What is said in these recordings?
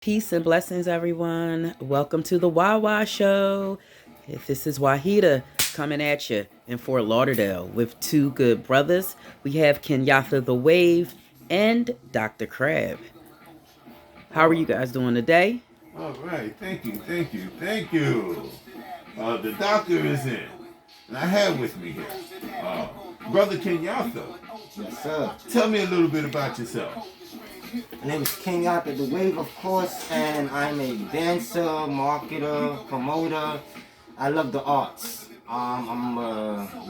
Peace and blessings, everyone. Welcome to the Wawa Show. This is Wahida coming at you in Fort Lauderdale with two good brothers. We have Kingyatha the Wave and Dr. Crab. How are Oh, you guys doing today? all right. Thank you. The doctor is in, and I have with me here, uh, Brother Kingyatha. Yes, sir. Tell me a little bit about yourself. My name is Kingyatha the Wave, of course, and I'm a dancer, marketer, promoter. I love the arts. I'm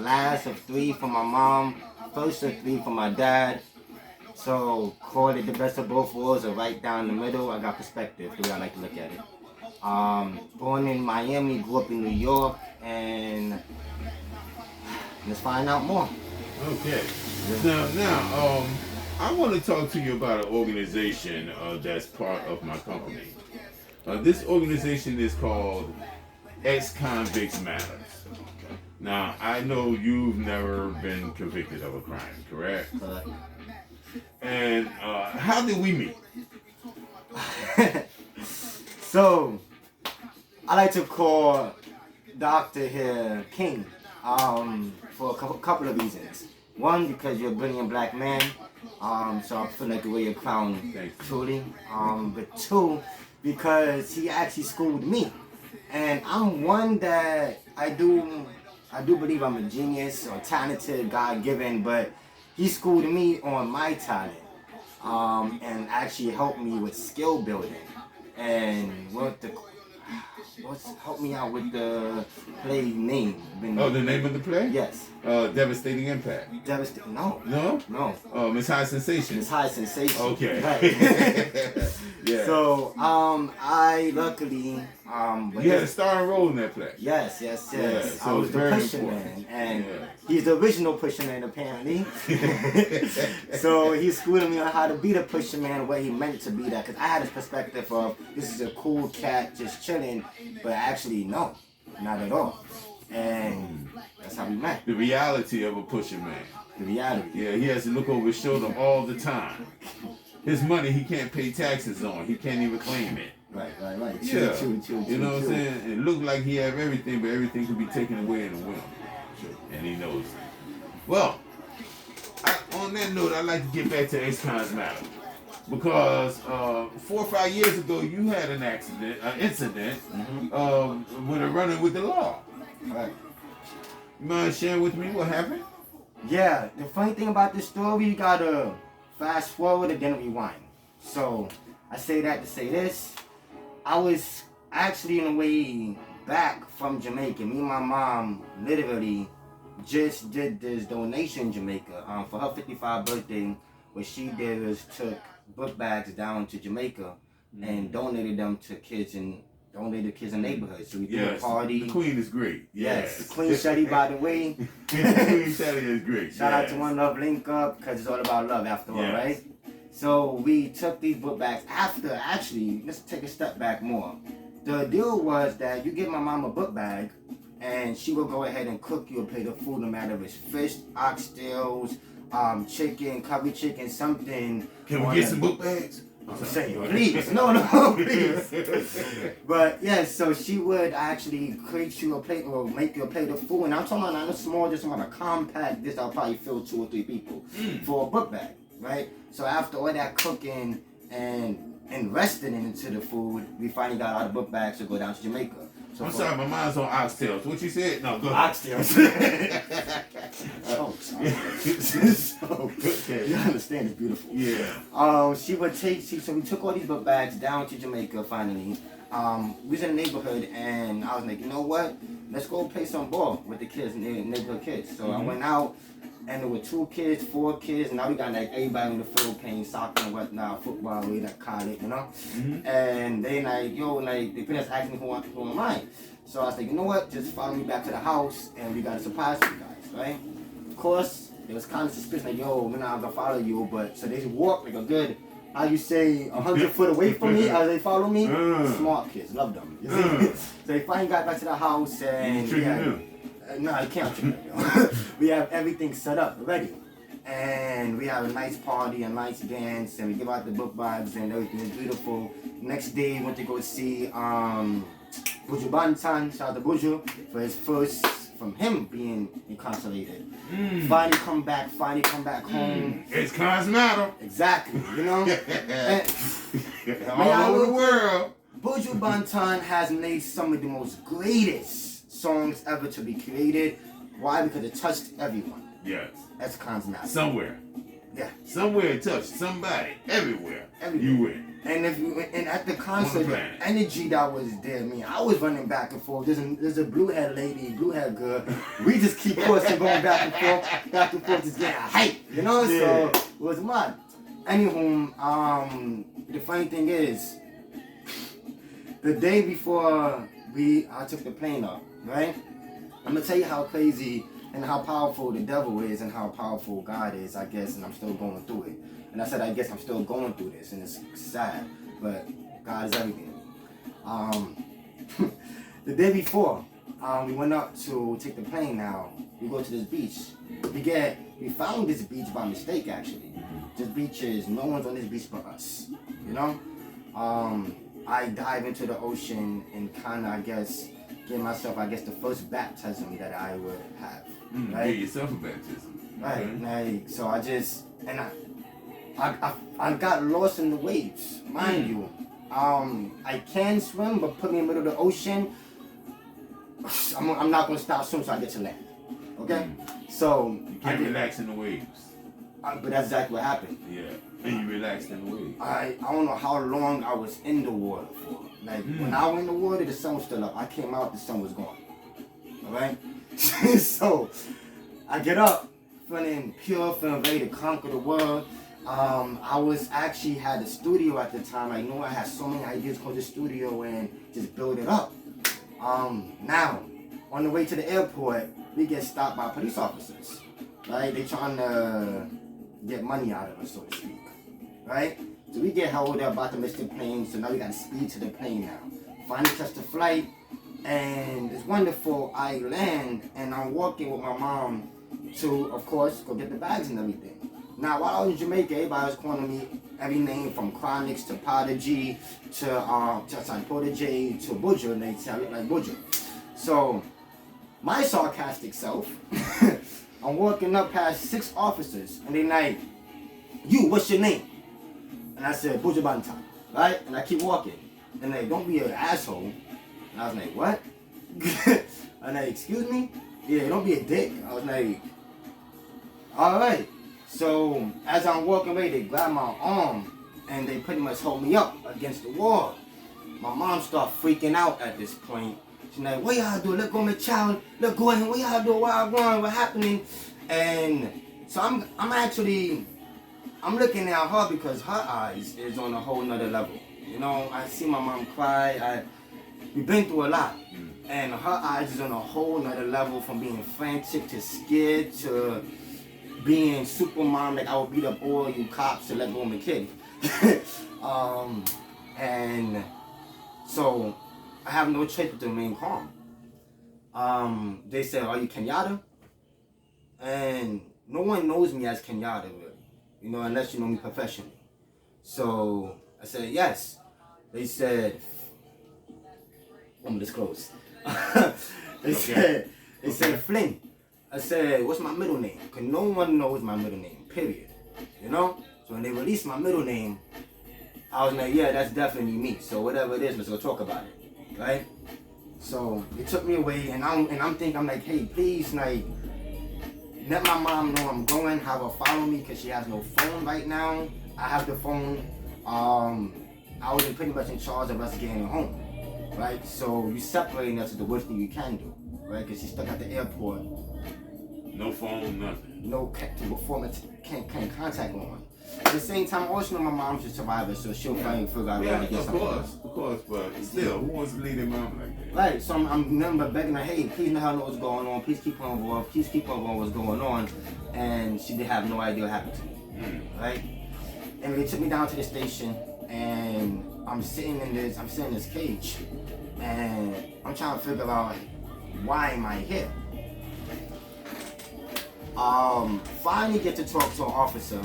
last of three from my mom, first of three from my dad. So call it the best of both worlds, or right down the middle. I got perspective, the way I like to look at it. Born in Miami, grew up in New York, and let's find out more. Okay. Now, I want to talk to you about an organization that's part of my company. This organization is called Ex-Convicts Matters. Now, I know you've never been convicted of a crime, correct? And how did we meet? So, I like to call Doctor here King for a couple of reasons. One, because you're a brilliant black man, so I feel like the way you're crowned Thank you. truly. But two, because he actually schooled me, and I'm one that I do believe I'm a genius or talented, God given, but he schooled me on my talent, and actually helped me with skill building, and help me out with the play name. Oh, the name of the play? Yes. Devastating Impact. Devastating. No. No? No. Miss High Sensation. It's high sensation. Okay. Right. Yeah. So, I luckily, but You had a starring role in that play. yes. Yeah, I so was it's the very pusher important. man, and Yeah. he's the original pusher man apparently. So he schooled me on how to be the pusher man, what he meant to be that. Because I had this perspective of this is a cool cat just chilling, but actually no, not at all. And that's how we met. The reality of a pusher man. The reality. Yeah, he has to look over his shoulder all the time. His money he can't pay taxes on. He can't even claim it. Right. Yeah. True. You know what I'm saying? It looked like he had everything, but everything could be taken away in a whim. And he knows it. Well, on that note, I'd like to get back to Ex-Cons Matter. Because 4 or 5 years ago, you had an incident with a running with the law. Right. You mind sharing with me what happened? Yeah, the funny thing about this story, you gotta fast forward and then rewind. So, I say that to say this. I was actually on the way back from Jamaica. Me and my mom literally just did this donation in Jamaica. For her 55th birthday, what she did was took book bags down to Jamaica and donated them to kids in neighborhoods. So we threw a party. The Queen is great. Yes, Queen Shetty, by the way. Queen Shetty is great. Shout out to One Love Link Up, because it's all about love after all, right? So we took these book bags after, actually, let's take a step back more. The deal was that you give my mom a book bag, and she will go ahead and cook you a plate of food, no matter if it's fish, oxtails, chicken, curry chicken, something. Can we get some book bags? I'm saying, please, no, please. But yes, so she would actually create you a plate or make you a plate of food, and I'm talking about not a small, just about a compact. This I'll probably fill 2 or 3 people for a book bag, right? So after all that cooking and investing into the food, we finally got out of book bags to go down to Jamaica. So I'm sorry, my mind's on oxtails. What you said? No, go ahead. Oxtails. So, Okay. you understand, it's beautiful. Yeah. She would take, so we took all these book bags down to Jamaica finally. We was in the neighborhood, and I was like, you know what? Let's go play some ball with the kids, neighborhood kids. So I went out, and there were 2 kids, 4 kids, and now we got like everybody in the field playing soccer and whatnot, football, we like call it, you know? And they like, they finished asking me who am I? So I was like, you know what? Just follow me back to the house, and we got a surprise for you guys, right? Of course, it was kind of suspicious, like, yo, we're not gonna follow you, but so they walked like a good, how you say, 100 foot away from me as they follow me. Smart kids, love them. You see? So they finally got back to the house, and You treating them? no, I can't trick them. We have everything set up already. and we have a nice party, a nice dance, and we give out the book bags and everything is beautiful. Next day, we went to go see Buju Bantan, shout out to Buju, for his first, from him being incarcerated. Finally come back home. It's Cosmato. Exactly, you know? All over the world. Buju Bantan has made some of the most greatest songs ever to be created. Why? Because it touched everyone. Yes. That's Cosmato. Somewhere. Yeah. Somewhere it touched somebody. Everywhere. Everywhere. You went. And at the concert, the energy that was there, man, I was running back and forth. There's a blue hair lady, blue hair girl. We just keep coursing, going back and forth, just getting hype, you know? Yeah. So it was mad. Anywho, the funny thing is, the day before I took the plane up, right? I'm gonna tell you how crazy and how powerful the devil is and how powerful God is, I guess, and I'm still going through it. And I said, I guess I'm still going through this, and it's sad, but God is everything. The day before, we went up to take the plane now. We go to this beach. We found this beach by mistake, actually. This beach is, no one's on this beach but us, you know? I dive into the ocean and kind of, I guess, give myself, the first baptism that I would have, right? Give yourself a baptism. Right, Okay. like, so I just, and I got lost in the waves, mind you. I can swim, but put me in the middle of the ocean, I'm not gonna stop swimming till I get to land. Okay? So You can't relax in the waves. but that's exactly what happened. Yeah. And you relaxed in the waves. I don't know how long I was in the water for. Like when I went in the water, the sun was still up. I came out, the sun was gone. Alright? So I get up, feeling pure, feeling ready to conquer the world. I was actually had a studio at the time. I knew I had so many ideas to go to the studio and just build it up. Now, on the way to the airport, we get stopped by police officers. Right? They trying to get money out of us, so to speak. Right? So we get held up, about to miss the plane, so now we gotta speed to the plane now. Finally catch the flight, and it's wonderful. I land, and I'm walking with my mom to, of course, go get the bags and everything. Now, while I was in Jamaica, everybody was calling me every name from Chronix to Prodigy to Prodigy to Buju, and they say I look like Buju. So, my sarcastic self, I'm walking up past 6 officers, and they like, "You, what's your name?" And I said, "Buju Bantan," right? And I keep walking, and they, "Don't be an asshole." And I was like, "What?" And they, "Excuse me? Yeah, don't be a dick." I was like, "All right." So as I'm walking away, they grab my arm and they pretty much hold me up against the wall. My mom started freaking out at this point. She's like, "What y'all do? Let go of my child. Let go of him. What y'all do? Why I'm going? What happening?" And so I'm looking at her because her eyes is on a whole nother level. You know, I see my mom cry. We've been through a lot. And her eyes is on a whole nother level, from being frantic to scared to being super mom, like I would beat up all you cops to let go of my kid. And so I have no choice but to remain calm. They said, "Are you Kingyatha?" And no one knows me as Kingyatha, really, you know, unless you know me professionally. So I said, "Yes." They said, I'm disclosed. They said Flynn. I said, "What's my middle name?" Because no one knows my middle name, period. You know? So when they released my middle name, I was like, "Yeah, that's definitely me. So whatever it is, let's go talk about it." Right? So they took me away, and I'm thinking, I'm like, "Hey, please, like, let my mom know I'm going, have her follow me, because she has no phone right now. I have the phone. I was pretty much in charge of us getting home. Right? So you separating us is the worst thing you can do. Right? Because she's stuck at the airport. No phone, nothing. No can't contact on. At the same time, I also know my mom's a survivor, so she'll finally figure out how to get something. Of course, but still, who wants to leave their mom like that? Right, so I'm number begging her, "Hey, please let her know what's going on. Please keep her involved. Please keep her involved what's going on." And she did have no idea what happened to me. Right? And they took me down to the station, and I'm sitting in this cage, and I'm trying to figure out, why am I here? Finally get to talk to an officer,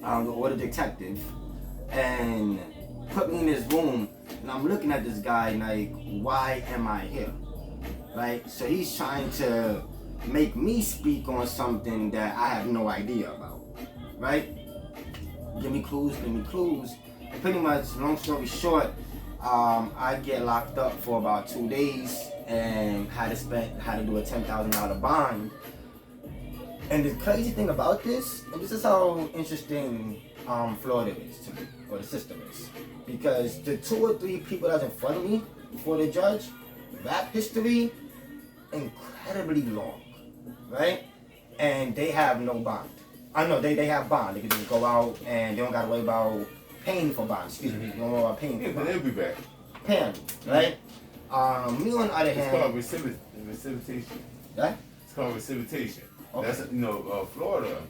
or the detective, and put me in this room, and I'm looking at this guy like, why am I here? Right? So he's trying to make me speak on something that I have no idea about. Right? Give me clues. And pretty much, long story short, I get locked up for about 2 days and had to do a $10,000 bond. And the crazy thing about this, and this is how interesting Florida is to me, or the system is, because the 2 or 3 people that's in front of me before the judge, rap history, incredibly long, right? And they have no bond. I know they have bond. They can just go out and they don't got to worry about paying for bond. Excuse me, they don't worry about paying for bond. They'll be back. Paying, right? Me on the other It's hand, called reciprocation. right? It's called reciprocation. Okay. That's Florida.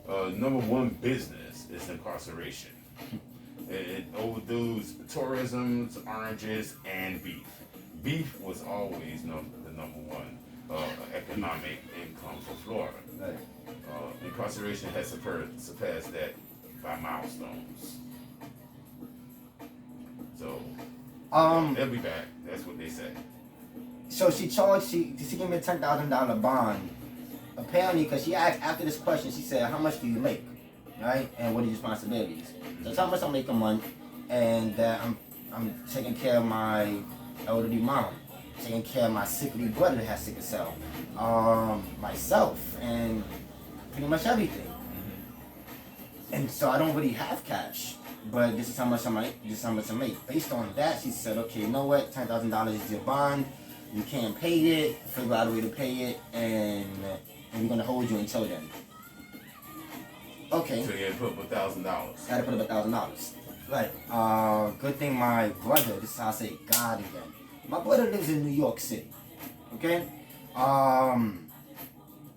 #1 business is incarceration. It overdoes tourism, oranges, and beef. Beef was always the #1 economic income for Florida. Right. Incarceration has surpassed that by milestones. So they'll be back. That's what they say. So she gave me a $10,000 bond. Apparently, because she asked after this question, she said, "How much do you make, right? And what are your responsibilities?" So that's how much I make a month, and that I'm taking care of my elderly mom, taking care of my sickly brother that has sickle cell, myself, and pretty much everything. And so I don't really have cash, but this is how much I make. This is how much I make. Based on that, she said, "Okay, you know what? $10,000 is your bond. You can't pay it. Figure out a way to pay it, and we're gonna hold you until then." Okay. So you had to put up $1,000. Gotta put up $1,000. Right. Good thing my brother. This is how I say God again. My brother lives in New York City. Okay.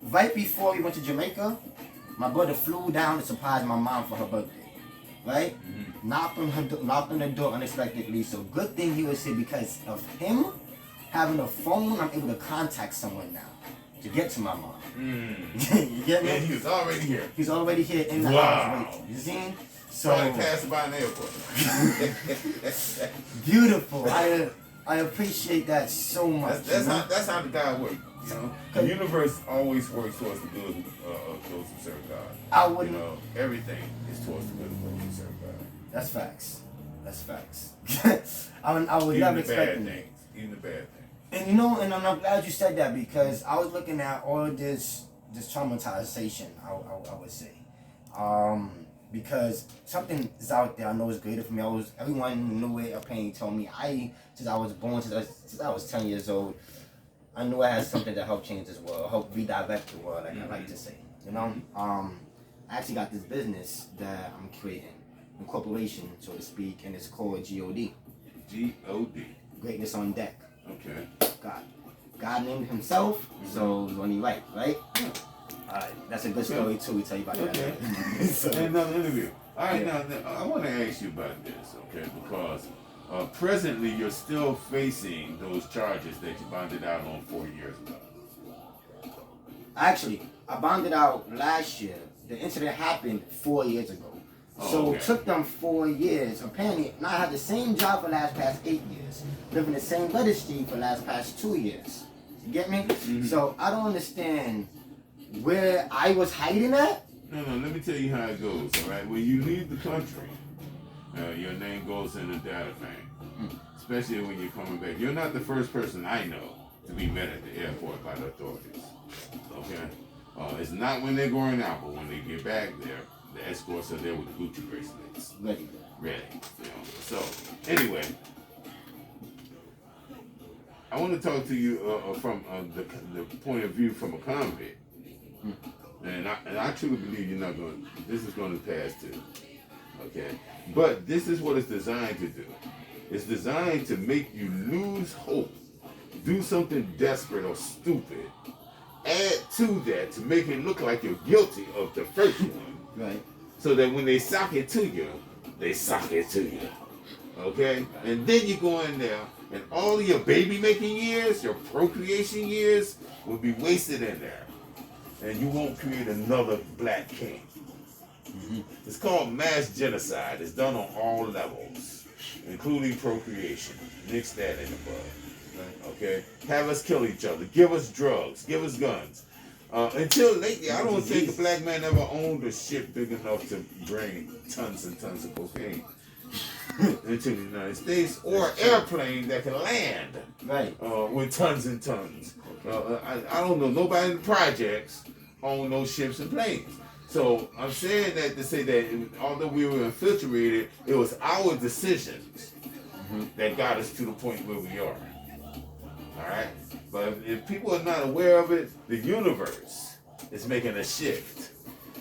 Right before we went to Jamaica, my brother flew down to surprise my mom for her birthday. Right. Knocked on the door unexpectedly. So good thing he was here, because of him having a phone, I'm able to contact someone now to get to my mom. You get me? And he was already here. He's already here in the house waiting. You see? So Trying to pass by an airport. beautiful. I appreciate that so much. That's how the God works. You know, the universe always works towards the good of those who serve God. I wouldn't. Everything is towards the good of those who serve God. That's facts. I would never expect that. Even the bad things. And and I'm glad you said that, because I was looking at all this traumatization, I would say. Because something is out there I know is greater for me. Everyone knew it. Pain told me. Since I was born, since I was 10 years old, I knew I had something to help change this world, help redirect the world, like I like to say. I actually got this business that I'm creating, a corporation, so to speak, and it's called GOD. GOD. Greatness on deck. Okay. God named himself, so it's only right? Alright, that's a good story too. We tell you about that. Okay. Another interview. All right, now I want to ask you about this, okay? Because presently you're still facing those charges that you bonded out on 4 years ago. Actually, I bonded out last year. The incident happened 4 years ago. So it took them 4 years. Apparently, now I had the same job for the last past 8 years. Living the same letter street for the last past 2 years. You get me? So I don't understand where I was hiding at. No, let me tell you how it goes, all right? When you leave the country, your name goes in the data bank, especially when you're coming back. You're not the first person I know to be met at the airport by the authorities, okay? It's not when they're going out, but when they get back there, the escorts are there with the Gucci bracelets. Ready. So, anyway, I want to talk to you from the point of view from a convict. And I truly believe this is going to pass too. Okay? But this is what it's designed to do. It's designed to make you lose hope, do something desperate or stupid, add to that to make it look like you're guilty of the first one. Right. So that when they sock it to you, they sock it to you. Okay? And then you go in there, and all of your baby making years, your procreation years, will be wasted in there. and you won't create another black king. It's called mass genocide. It's done on all levels, including procreation. Mix that in the bud. Okay? Have us kill each other. Give us drugs. Give us guns. Until lately, I don't think a black man ever owned a ship big enough to bring tons and tons of cocaine into the United States, or an airplane that can land with tons and tons. I don't know. Nobody in the projects own those ships and planes. So I'm saying that to say that although we were infiltrated, it was our decisions that got us to the point where we are. All right? But if people are not aware of it, the universe is making a shift.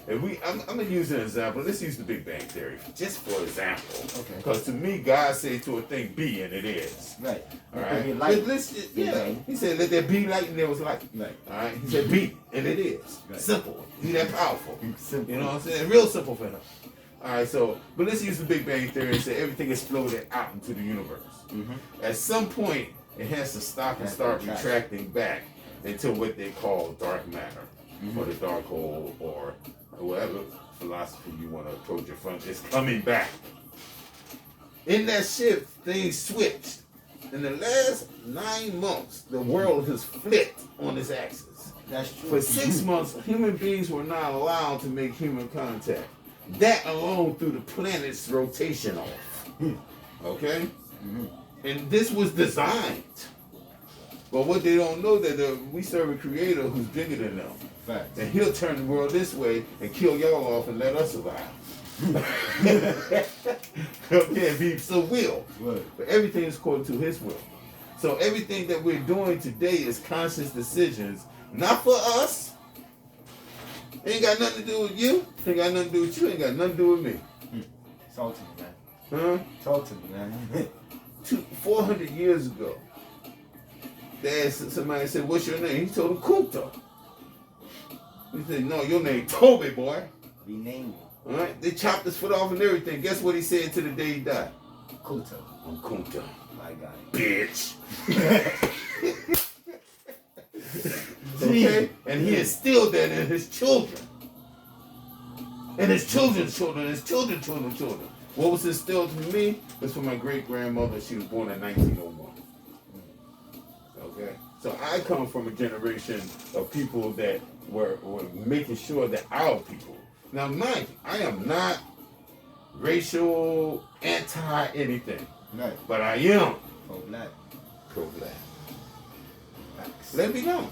And I'm going to use an example. Let's use the Big Bang Theory, just for example. Okay. Because to me, God said to a thing, be, and it is. Right. All right. He said, let there be light, and there was light. Right. All right. He said, be, and it is. Right. Simple. He's that powerful. Simple. You know what I'm saying? Real simple for him. All right. So, but let's use the Big Bang Theory and say everything exploded out into the universe. At some point, it has to stop and start retracting back into what they call dark matter, or the dark hole, or whatever philosophy you want to approach it from. It's coming back. In that shift, things switched. In the last 9 months, the world has flipped on its axis. That's true. For 6 months, human beings were not allowed to make human contact. That alone threw the planet's rotation off. Okay? And this was designed. But what they don't know that we serve a creator who's bigger than them. Fact. And he'll turn the world this way and kill y'all off and let us survive. Okay, if he so will. Right. But everything is according to his will. So everything that we're doing today is conscious decisions, not for us. Ain't got nothing to do with you. Ain't got nothing to do with you. Ain't got nothing to do with me. Talk to me, man. Talk to me, man. 400 years ago, somebody said, what's your name? He told him Kunta. He said, no, your name Toby, boy. Rename me. All right? They chopped his foot off and everything. Guess what he said to the day he died? Kunta. I'm Kunta. My God. Bitch. Okay? And he instilled that in his children. And his children's children, his children's children. What was instilled in me was from my great-grandmother. She was born in 1901. Okay? So I come from a generation of people that were making sure that our people. Now, mind you, I am not racial, anti-anything. Right. But I am pro-black. Pro-black. Let me know.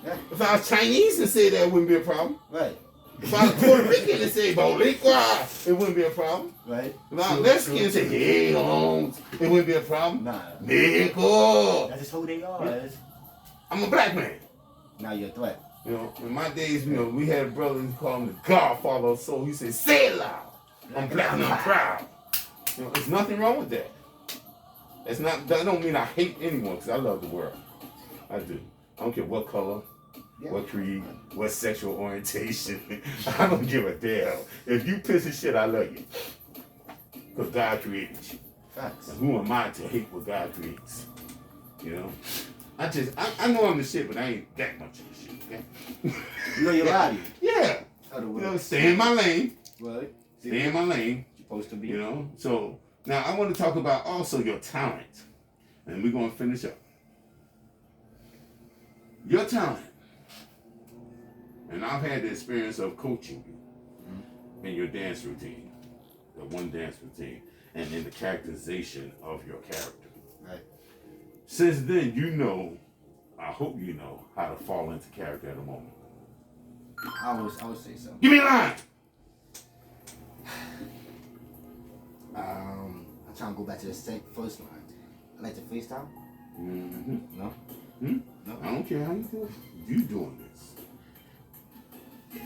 Yeah. If I was Chinese and say that, it wouldn't be a problem. Right. If I was Puerto Rican and say Boricua, it wouldn't be a problem. Right. If I was Mexican and say, hey, Holmes, it wouldn't be a problem. Nah. Nico. That's just who they are. I'm a black man. Now you're a threat. You know, in my days, you know, we had a brother who called him the Godfather of Soul. He said, say it loud. I'm black and I'm proud. You know, there's nothing wrong with that. That don't mean I hate anyone, because I love the world. I do. I don't care what color, what creed, what sexual orientation. I don't give a damn. If you piss of shit, I love you. Because God created you. Facts. And who am I to hate what God creates? You know? I know I'm the shit, but I ain't that much of the shit, okay? You know your body. Yeah. You know, stay in my lane. Right. Stay in my lane. You're supposed to be. You know? So, now I want to talk about also your talent. And we're going to finish up. Your talent. And I've had the experience of coaching you in your dance routine. The one dance routine. And in the characterization of your character. Right. Since then, you know, I hope you know how to fall into character at a moment. I would say so. Give me a line! I'm trying to go back to the first line. I like to freestyle. Mm-hmm. No? No? I don't care how you do it. You doing this.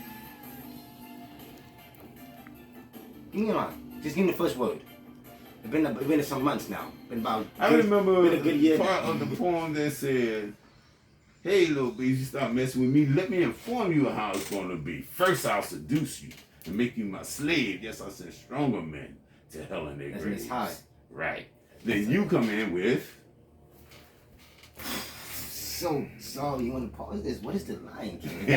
Give me a line. Just give me the first word. It's been some months now. I remember a good year. Part of the poem that said, hey, little bitch, you start messing with me. Let me inform you how it's going to be. First, I'll seduce you and make you my slave. Yes, I'll send stronger men to hell in their graves. Right. Then you come in with... So sorry, you want to pause this? What is the line, King?